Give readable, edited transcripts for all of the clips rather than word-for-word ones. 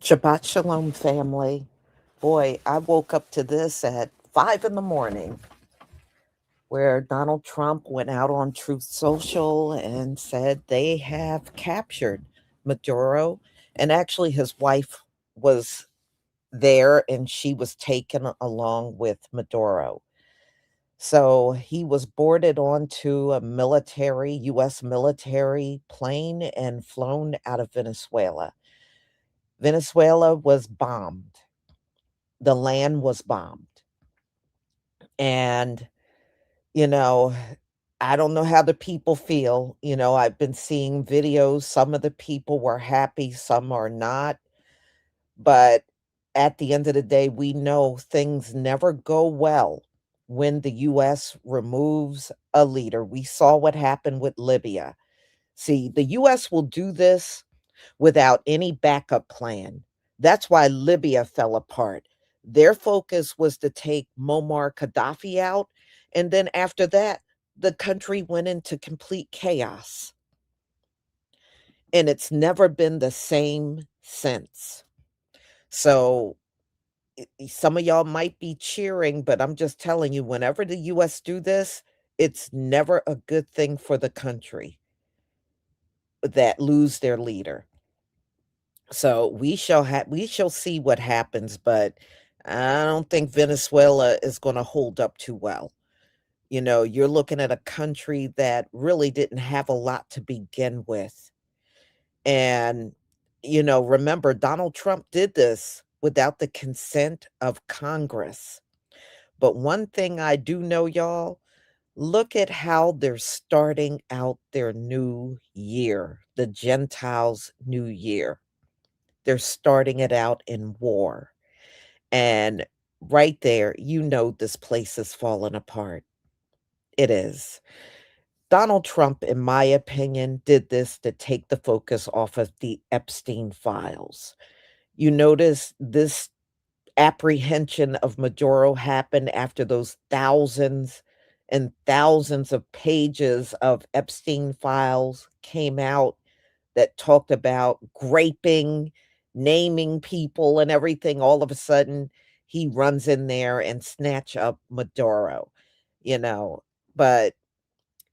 Shabbat Shalom, family. Boy, I woke up to this at 5 in the morning, where Donald Trump went out on Truth Social and said they have captured Maduro. And actually, his wife was there and she was taken along with Maduro. So he was boarded onto a U.S. military plane and flown out of Venezuela. Venezuela was bombed. The land was bombed. And, you know, I don't know how the people feel. I've been seeing videos. Some of the people were happy, some are not. But at the end of the day, we know things never go well when the US removes a leader. We saw what happened with Libya. See, the US will do this without any backup plan. That's why Libya fell apart. Their focus was to take Muammar Gaddafi out. And then after that, the country went into complete chaos. And it's never been the same since. So some of y'all might be cheering, but I'm just telling you, whenever the US do this, it's never a good thing for the country that lose their leader. So we shall see what happens, but I don't think Venezuela is going to hold up too well. You're looking at a country that really didn't have a lot to begin with. And remember, Donald Trump did this without the consent of Congress. But one thing I do know, y'all, look at how they're starting out their new year, the Gentiles' new year. They're starting it out in war. And right there, this place is falling apart. It is. Donald Trump, in my opinion, did this to take the focus off of the Epstein files. You notice this apprehension of Maduro happened after those thousands and thousands of pages of Epstein files came out that talked about graping, naming people and everything. All of a sudden, he runs in there and snatch up Maduro, you know. But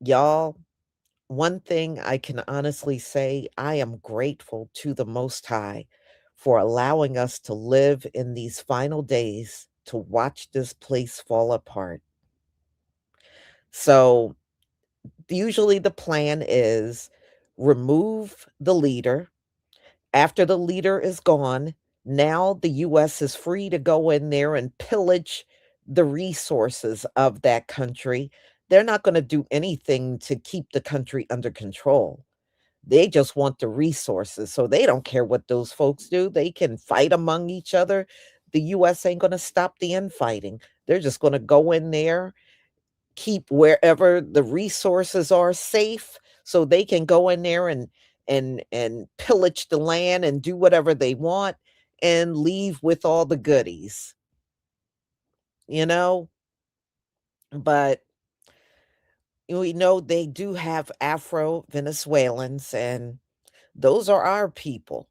y'all, one thing I can honestly say, I am grateful to the Most High for allowing us to live in these final days to watch this place fall apart. So, usually the plan is remove the leader. After the leader is gone, now the US is free to go in there and pillage the resources of that country. They're not going to do anything to keep the country under control. They just want the resources. So they don't care what those folks do. They can fight among each other. The US ain't going to stop the infighting. They're just going to go in there, keep wherever the resources are safe so they can go in there and pillage the land and do whatever they want and leave with all the goodies, you know? But we know they do have Afro Venezuelans, and those are our people,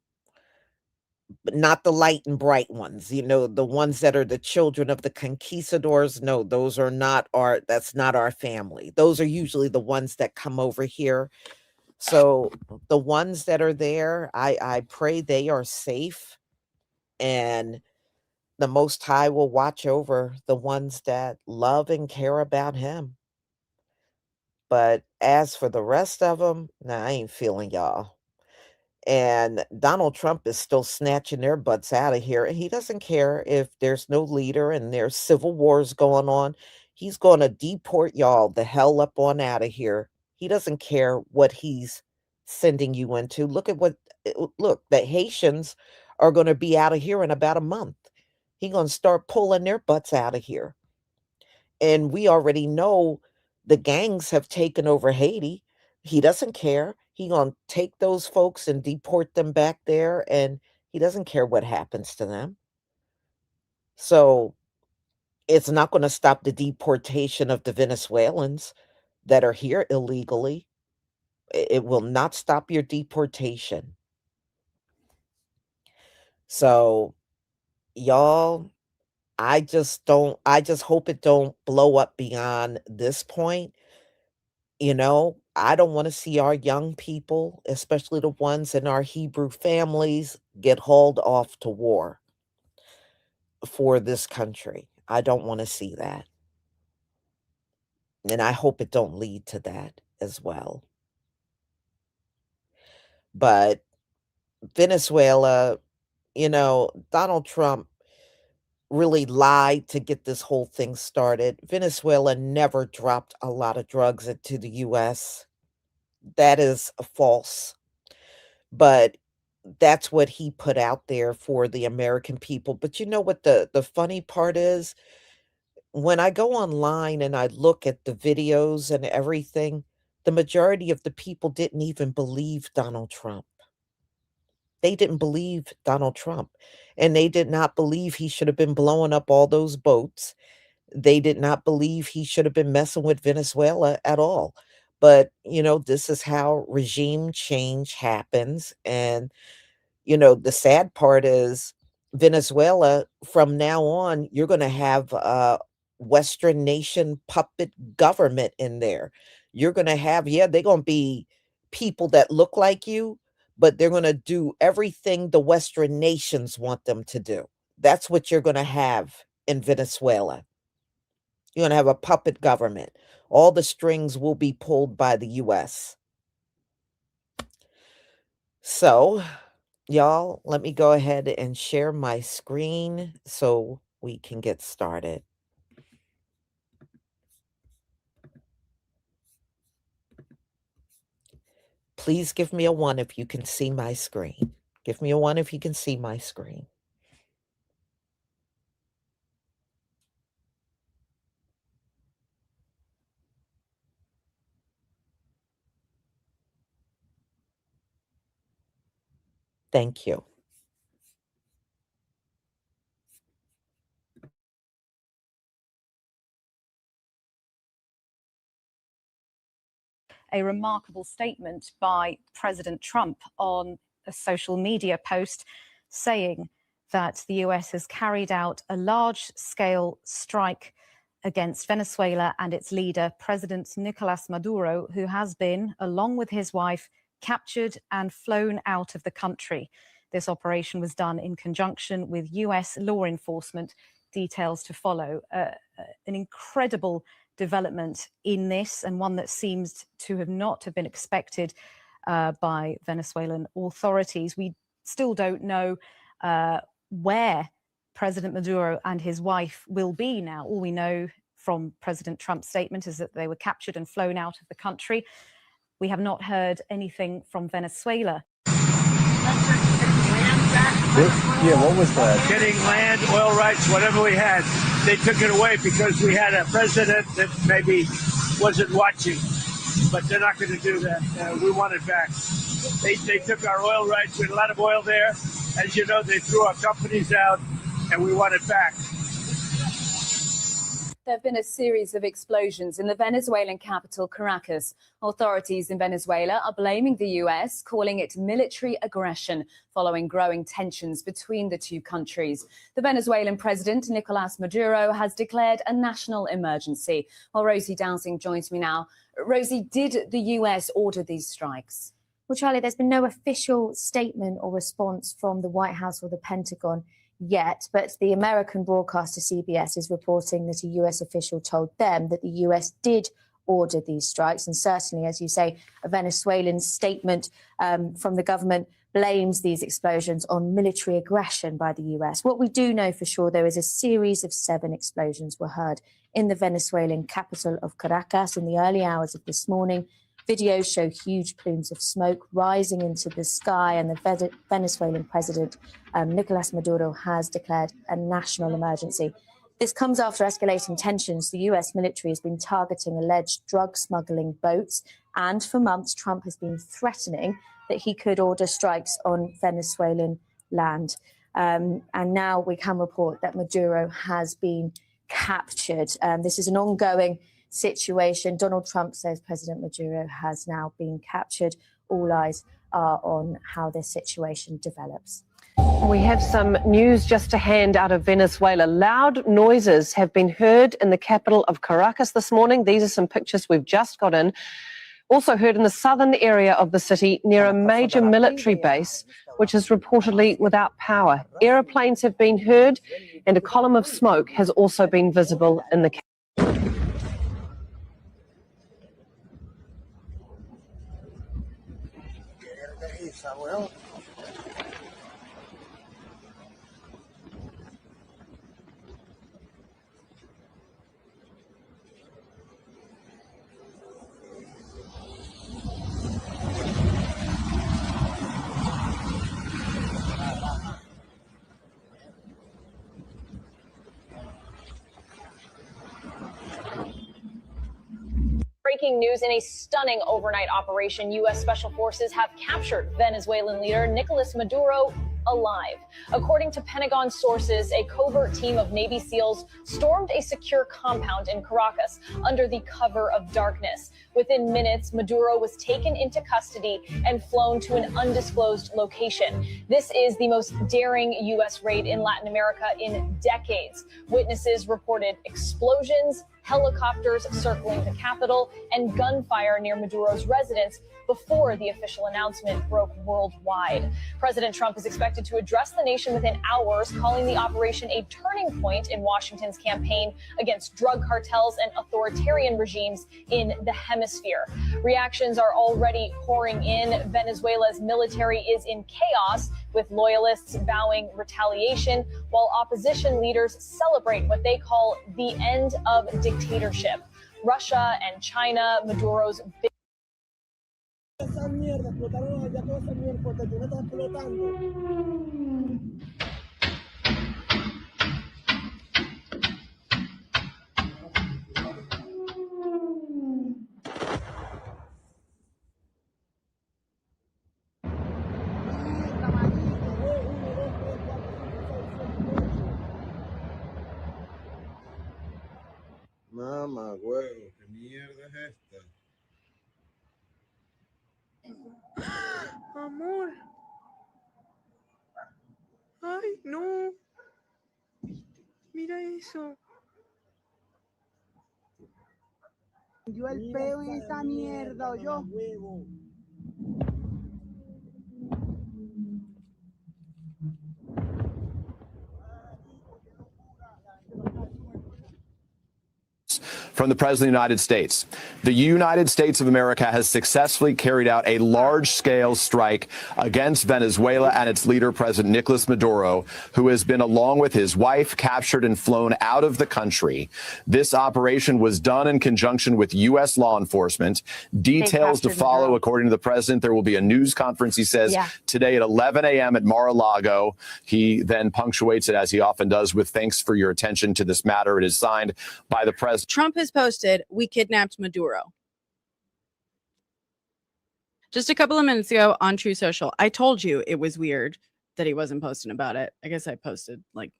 but not the light and bright ones, the ones that are the children of the conquistadors. No, those are not that's not our family. Those are usually the ones that come over here. So the ones that are there, I pray they are safe, and the Most High will watch over the ones that love and care about him. But as for the rest of them, nah, I ain't feeling y'all. And Donald Trump is still snatching their butts out of here. And he doesn't care if there's no leader and there's civil wars going on. He's going to deport y'all the hell up on out of here. He doesn't care what he's sending you into. Look, the Haitians are going to be out of here in about a month. He's going to start pulling their butts out of here. And we already know the gangs have taken over Haiti. He doesn't care. He gonna take those folks and deport them back there, and he doesn't care what happens to them. So it's not going to stop the deportation of the Venezuelans that are here illegally. It will not stop your deportation. So, y'all, I just hope it don't blow up beyond this point. I don't wanna see our young people, especially the ones in our Hebrew families, get hauled off to war for this country. I don't wanna see that, and I hope it don't lead to that as well. But Venezuela, Donald Trump really lied to get this whole thing started. Venezuela never dropped a lot of drugs into the US. That is false. But that's what he put out there for the American people. But you know what the funny part is? When I go online and I look at the videos and everything, the majority of the people didn't even believe Donald Trump. They didn't believe Donald Trump, and they did not believe he should have been blowing up all those boats. They did not believe he should have been messing with Venezuela at all. But, this is how regime change happens, and the sad part is Venezuela, from now on, you're gonna have a Western nation puppet government in there. You're gonna have yeah, they're gonna be people that look like you, but they're gonna do everything the Western nations want them to do. That's what you're gonna have in Venezuela. You're gonna have a puppet government. All the strings will be pulled by the US. So, y'all, let me go ahead and share my screen so we can get started. Please give me a 1 if you can see my screen. Give me a 1 if you can see my screen. Thank you. A remarkable statement by President Trump on a social media post saying that the US has carried out a large-scale strike against Venezuela and its leader, President Nicolás Maduro, who has been, along with his wife, captured and flown out of the country. This operation was done in conjunction with US law enforcement. Details to follow. An incredible development in this, and one that seems to have not have been expected by Venezuelan authorities. We still don't know where President Maduro and his wife will be now. All we know from President Trump's statement is that they were captured and flown out of the country. We have not heard anything from Venezuela. Yeah, what was that? Getting land, oil rights, whatever we had. They took it away because we had a president that maybe wasn't watching. But they're not going to do that. We want it back. They took our oil rights. We had a lot of oil there. As you know, they threw our companies out, and we want it back. There have been a series of explosions in the Venezuelan capital, Caracas. Authorities in Venezuela are blaming the US, calling it military aggression, following growing tensions between the two countries. The Venezuelan President Nicolás Maduro has declared a national emergency. Well, Rosie Dowsing joins me now. Rosie, did the US order these strikes? Well, Charlie, there's been no official statement or response from the White House or the Pentagon yet, but the American broadcaster CBS is reporting that a US official told them that the US did order these strikes. And certainly, as you say, a Venezuelan statement from the government blames these explosions on military aggression by the US. What we do know for sure, though, is a series of 7 explosions were heard in the Venezuelan capital of Caracas in the early hours of this morning. Videos show huge plumes of smoke rising into the sky, and the Venezuelan president, Nicolás Maduro, has declared a national emergency. This comes after escalating tensions. The US military has been targeting alleged drug smuggling boats, and for months, Trump has been threatening that he could order strikes on Venezuelan land. And now we can report that Maduro has been captured. This is an ongoing situation. Donald Trump says President Maduro has now been captured. All eyes are on how this situation develops. We have some news just to hand out of Venezuela. Loud noises have been heard in the capital of Caracas this morning. These are some pictures we've just got in. Also heard in the southern area of the city near a major military base, which is reportedly without power. Aeroplanes have been heard and a column of smoke has also been visible in the capital. Breaking news: in a stunning overnight operation, U.S. Special Forces have captured Venezuelan leader Nicolás Maduro alive. According to Pentagon sources, a covert team of Navy SEALs stormed a secure compound in Caracas under the cover of darkness. Within minutes, Maduro was taken into custody and flown to an undisclosed location. This is the most daring U.S. raid in Latin America in decades. Witnesses reported explosions, helicopters circling the capital, and gunfire near Maduro's residence before the official announcement broke worldwide. President Trump is expected to address the nation within hours, calling the operation a turning point in Washington's campaign against drug cartels and authoritarian regimes in the hemisphere. Reactions are already pouring in. Venezuela's military is in chaos, with loyalists vowing retaliation, while opposition leaders celebrate what they call the end of dictatorship. Russia and China, Maduro's big Mamá, huevo, ¿qué mierda es esta? Amor. Ay, no. Mira eso. Yo el peo en esta mierda, yo. From the President of the United States. The United States of America has successfully carried out a large-scale strike against Venezuela and its leader, President Nicolás Maduro, who has been, along with his wife, captured and flown out of the country. This operation was done in conjunction with U.S. law enforcement. Details to follow, according to the president. There will be a news conference, he says, today at 11 a.m. at Mar-a-Lago. He then punctuates it, as he often does, with thanks for your attention to this matter. It is signed by the president. Trump has posted, "We kidnapped Maduro." Just a couple of minutes ago on True Social, I told you it was weird that he wasn't posting about it. I guess I posted like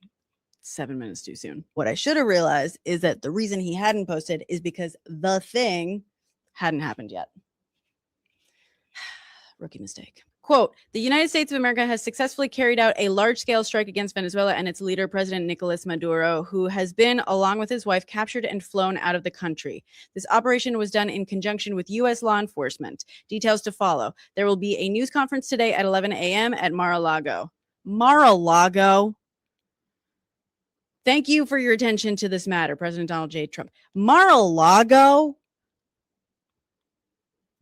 7 minutes too soon. What I should have realized is that the reason he hadn't posted is because the thing hadn't happened yet. Rookie mistake. Quote, "The United States of America has successfully carried out a large-scale strike against Venezuela and its leader, President Nicolás Maduro, who has been, along with his wife, captured and flown out of the country. This operation was done in conjunction with U.S. law enforcement. Details to follow. There will be a news conference today at 11 a.m. at Mar-a-Lago." Mar-a-Lago? Thank you for your attention to this matter, President Donald J. Trump. Mar-a-Lago?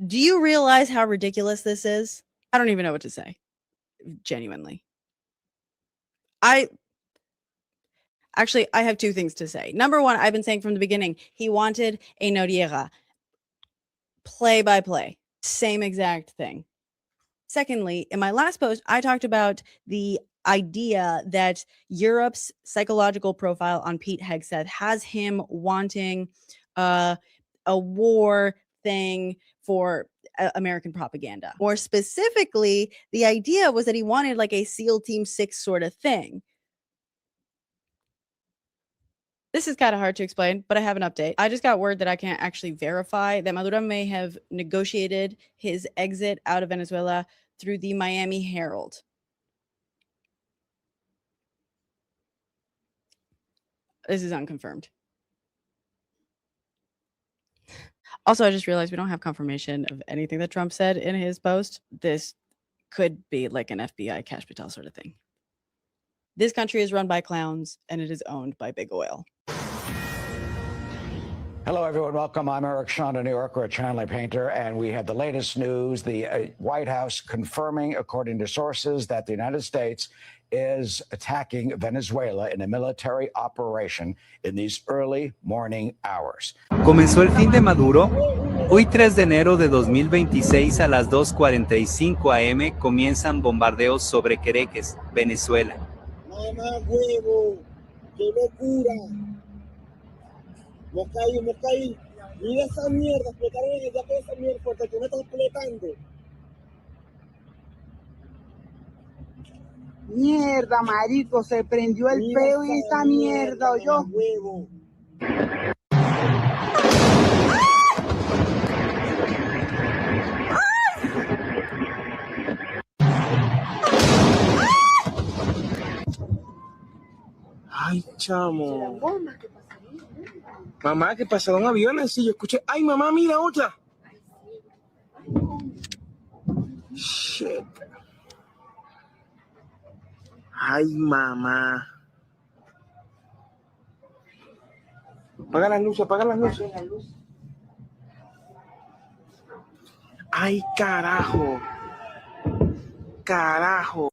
Do you realize how ridiculous this is? I don't even know what to say. Genuinely. I have two things to say. Number one, I've been saying from the beginning, he wanted a Noriega. Play by play. Same exact thing. Secondly, in my last post, I talked about the idea that Europe's psychological profile on Pete Hegseth has him wanting a war thing for American propaganda. More specifically, the idea was that he wanted like a SEAL Team 6 sort of thing. This is kind of hard to explain, but I have an update. I just got word that I can't actually verify that Maduro may have negotiated his exit out of Venezuela through the Miami Herald. This is unconfirmed. Also, I just realized we don't have confirmation of anything that Trump said in his post. This could be like an FBI cash patel sort of thing. This country is run by clowns and it is owned by big oil. Hello, everyone. Welcome. I'm Eric Shawn, a New Yorker, a Chandler painter, and we have the latest news. The White House confirming, according to sources, that the United States is attacking Venezuela in a military operation in these early morning hours. Comenzó el fin de Maduro. Hoy 3 de enero de 2026 a las 2:45 a.m. comienzan bombardeos sobre Caracas, Venezuela. Mamá huevo, qué locura. Moscaí. Mira esa mierda, explotaron ya toda esa mierda porque tú me estás explotando. Mierda, marico, se prendió el peo en esta mierda, oyó. Huevo. Ay, chamo. Mamá, que pasaron aviones y yo escuché. Ay, mamá, mira otra. Shit. Ay, mamá. Apaga las luces, apaga las luces. Ay, carajo. Carajo.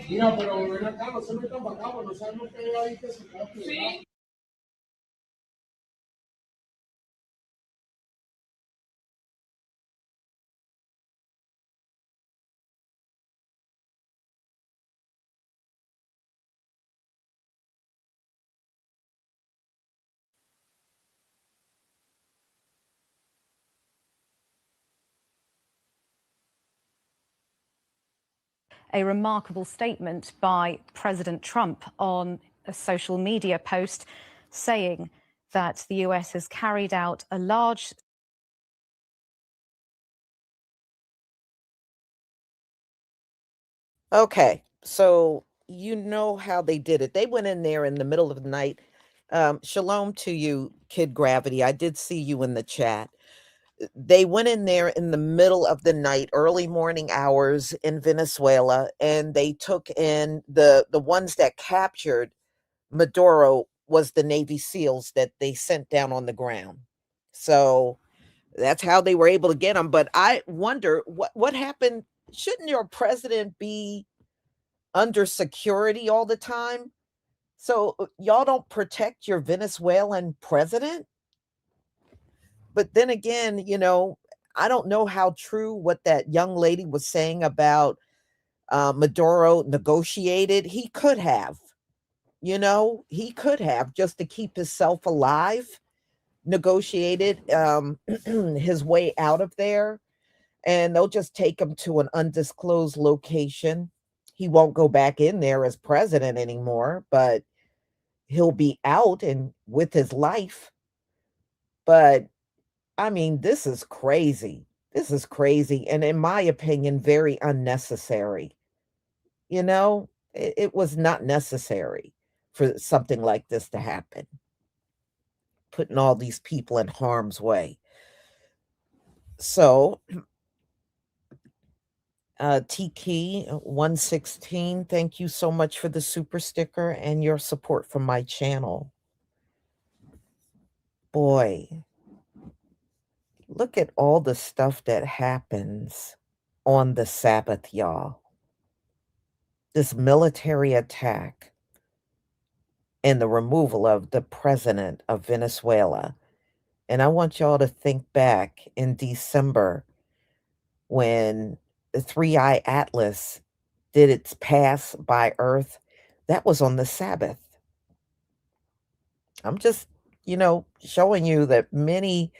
Mira, pero ven acá, no se metan para acá, no sabemos qué hay que sacar. Sí. A remarkable statement by President Trump on a social media post saying that the US has carried out a large Okay, so you know how they did it. They went in there in the middle of the night. Shalom to you, Kid Gravity. I did see you in the chat. They went in there in the middle of the night, early morning hours in Venezuela, and they took in the ones that captured Maduro was the Navy SEALs that they sent down on the ground. So that's how they were able to get them. But I wonder what happened. Shouldn't your president be under security all the time? So y'all don't protect your Venezuelan president? But then again, I don't know how true what that young lady was saying about Maduro negotiated. He could have, he could have just to keep himself alive, negotiated his way out of there. And they'll just take him to an undisclosed location. He won't go back in there as president anymore, but he'll be out and with his life. But I mean, this is crazy. This is crazy. And in my opinion, very unnecessary. It was not necessary for something like this to happen. Putting all these people in harm's way. So, Tiki 116, thank you so much for the super sticker and your support for my channel. Boy, look at all the stuff that happens on the Sabbath, y'all. This military attack and the removal of the president of Venezuela. And I want y'all to think back in December when the 3-Eye Atlas did its pass by Earth. That was on the Sabbath. I'm just, showing you that many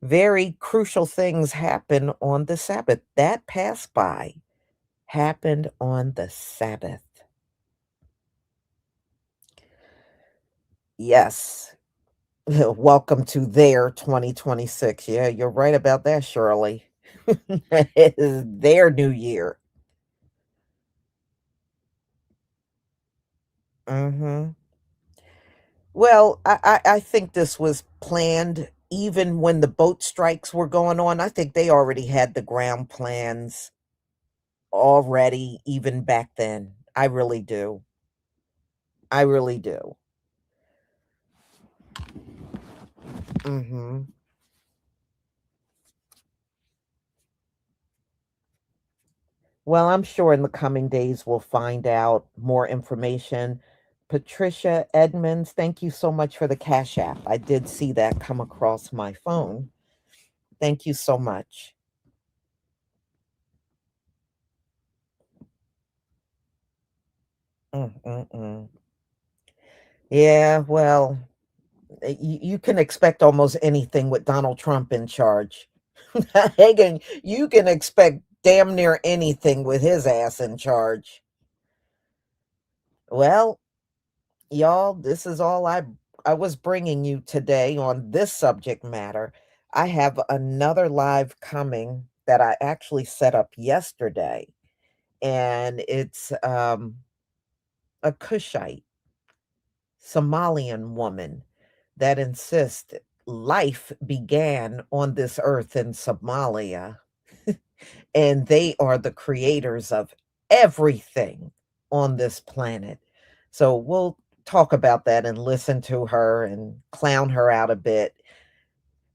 very crucial things happen on the Sabbath. That pass by happened on the Sabbath. Yes. Welcome to their 2026. Yeah, you're right about that, Shirley. It is their new year. Hmm. Well, I think this was planned even when the boat strikes were going on. I think they already had the ground plans already, even back then. I really do. I really do. Hmm. Well, I'm sure in the coming days we'll find out more information. Patricia Edmonds, thank you so much for the Cash App. I did see that come across my phone. Thank you so much. Mm-mm-mm. Yeah, well, you can expect almost anything with Donald Trump in charge. You can expect damn near anything with his ass in charge. Well, y'all, this is all I was bringing you today on this subject matter. I have another live coming that I actually set up yesterday, and it's a Cushite Somalian woman that insists life began on this earth in Somalia, and they are the creators of everything on this planet. So we'll talk about that and listen to her and clown her out a bit,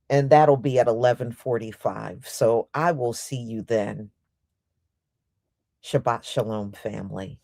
and that'll be at 11:45. So I will see you then. Shabbat shalom, family.